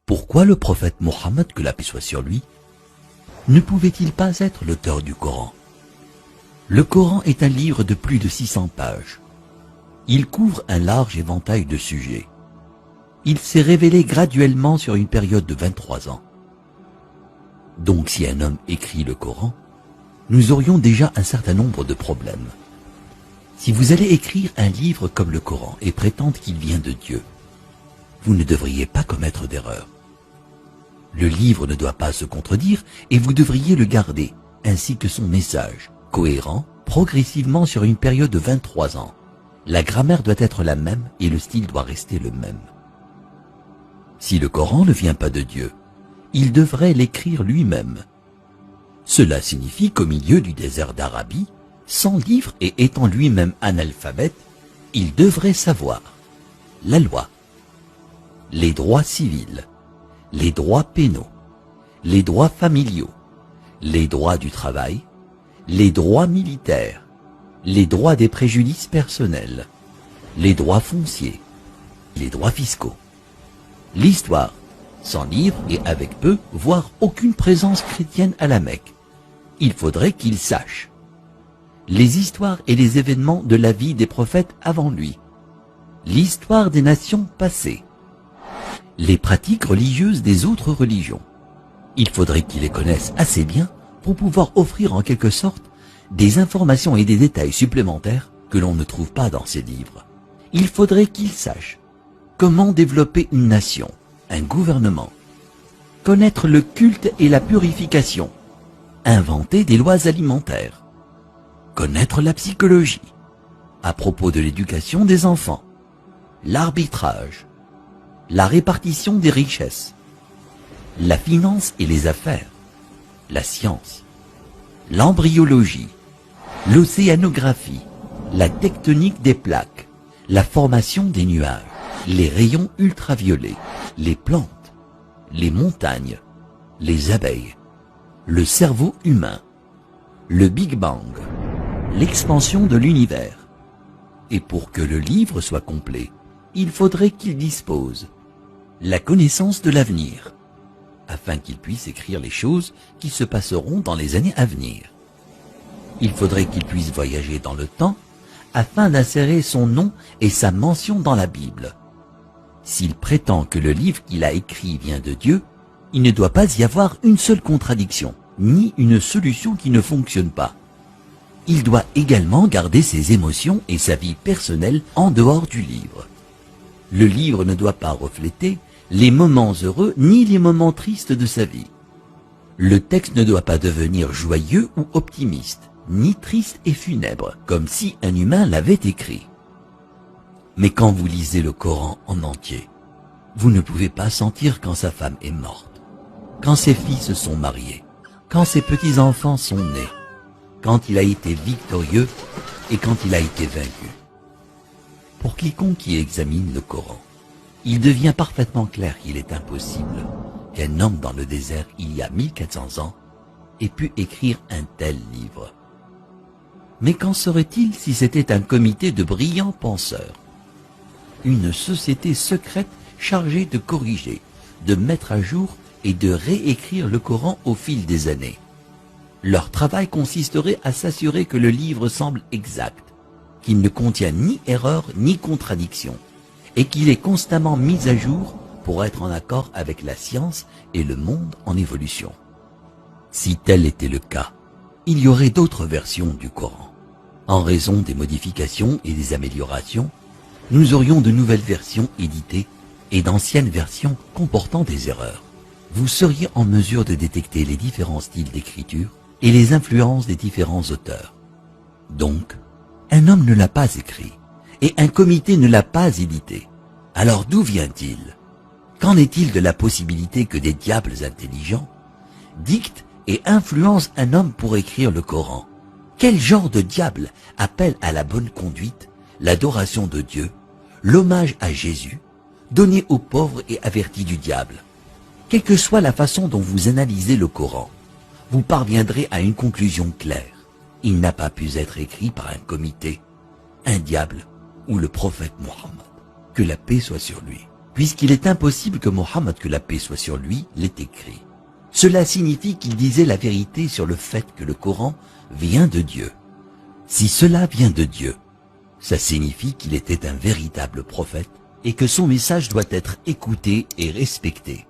Pourquoi le prophète Mohammed, que la paix soit sur lui, ne pouvait-il pas être l'auteur du Coran? Le Coran est un livre de plus de 600 pages. Il couvre un large éventail de sujets. Il s'est révélé graduellement sur une période de 23 ans. Donc si un homme écrit le Coran, nous aurions déjà un certain nombre de problèmes. Si vous allez écrire un livre comme le Coran et prétendre qu'il vient de Dieu, vous ne devriez pas commettre d'erreur. Le livre ne doit pas se contredire et vous devriez le garder, ainsi que son message, cohérent, progressivement sur une période de 23 ans. La grammaire doit être la même et le style doit rester le même. Si le Coran ne vient pas de Dieu, il devrait l'écrire lui-même. Cela signifie qu'au milieu du désert d'Arabie, sans livre et étant lui-même analphabète, il devrait savoir la loi, les droits civils, les droits pénaux, les droits familiaux, les droits du travail, les droits militaires, les droits des préjudices personnels, les droits fonciers, les droits fiscaux, l'histoire, sans livre et avec peu, voire aucune présence chrétienne à la Mecque. Il faudrait qu'il sache les histoires et les événements de la vie des prophètes avant lui, l'histoire des nations passées, les pratiques religieuses des autres religions. Il faudrait qu'il les connaisse assez bien pour pouvoir offrir en quelque sorte des informations et des détails supplémentaires que l'on ne trouve pas dans ces livres. Il faudrait qu'il sache comment développer une nation, un gouvernement, connaître le culte et la purification, inventer des lois alimentaires, connaître la psychologie, à propos de l'éducation des enfants, l'arbitrage, la répartition des richesses, la finance et les affaires, la science, l'embryologie, l'océanographie, la tectonique des plaques, la formation des nuages, les rayons ultraviolets, les plantes, les montagnes, les abeilles, le cerveau humain, le Big Bang, l'expansion de l'univers. Et pour que le livre soit complet, il faudrait qu'il dispose la connaissance de l'avenir, afin qu'il puisse écrire les choses qui se passeront dans les années à venir. Il faudrait qu'il puisse voyager dans le temps, afin d'insérer son nom et sa mention dans la Bible. S'il prétend que le livre qu'il a écrit vient de Dieu, il ne doit pas y avoir une seule contradiction, ni une solution qui ne fonctionne pas. Il doit également garder ses émotions et sa vie personnelle en dehors du livre. Le livre ne doit pas refléter les moments heureux ni les moments tristes de sa vie. Le texte ne doit pas devenir joyeux ou optimiste, ni triste et funèbre, comme si un humain l'avait écrit. Mais quand vous lisez le Coran en entier, vous ne pouvez pas sentir quand sa femme est morte, quand ses filles se sont mariées, quand ses petits-enfants sont nés, quand il a été victorieux et quand il a été vaincu. Pour quiconque qui examine le Coran, il devient parfaitement clair qu'il est impossible qu'un homme dans le désert il y a 1400 ans ait pu écrire un tel livre. Mais qu'en serait-il si c'était un comité de brillants penseurs, une société secrète chargée de corriger, de mettre à jour et de réécrire le Coran au fil des années? Leur travail consisterait à s'assurer que le livre semble exact, qu'il ne contient ni erreur ni contradiction, et qu'il est constamment mis à jour pour être en accord avec la science et le monde en évolution. Si tel était le cas, il y aurait d'autres versions du Coran. En raison des modifications et des améliorations, nous aurions de nouvelles versions éditées et d'anciennes versions comportant des erreurs. Vous seriez en mesure de détecter les différents styles d'écriture et les influences des différents auteurs. Donc, un homme ne l'a pas écrit, et un comité ne l'a pas édité. Alors d'où vient-il? Qu'en est-il de la possibilité que des diables intelligents dictent et influencent un homme pour écrire le Coran? Quel genre de diable appelle à la bonne conduite, l'adoration de Dieu, l'hommage à Jésus, donné aux pauvres et avertis du diable? Quelle que soit la façon dont vous analysez le Coran, vous parviendrez à une conclusion claire. Il n'a pas pu être écrit par un comité, un diable ou le prophète Mohammed. Que la paix soit sur lui. puisqu'il est impossible que Mohammed, que la paix soit sur lui, l'ait écrit. Cela signifie qu'il disait la vérité sur le fait que le Coran vient de Dieu. Si cela vient de Dieu, ça signifie qu'il était un véritable prophète et que son message doit être écouté et respecté.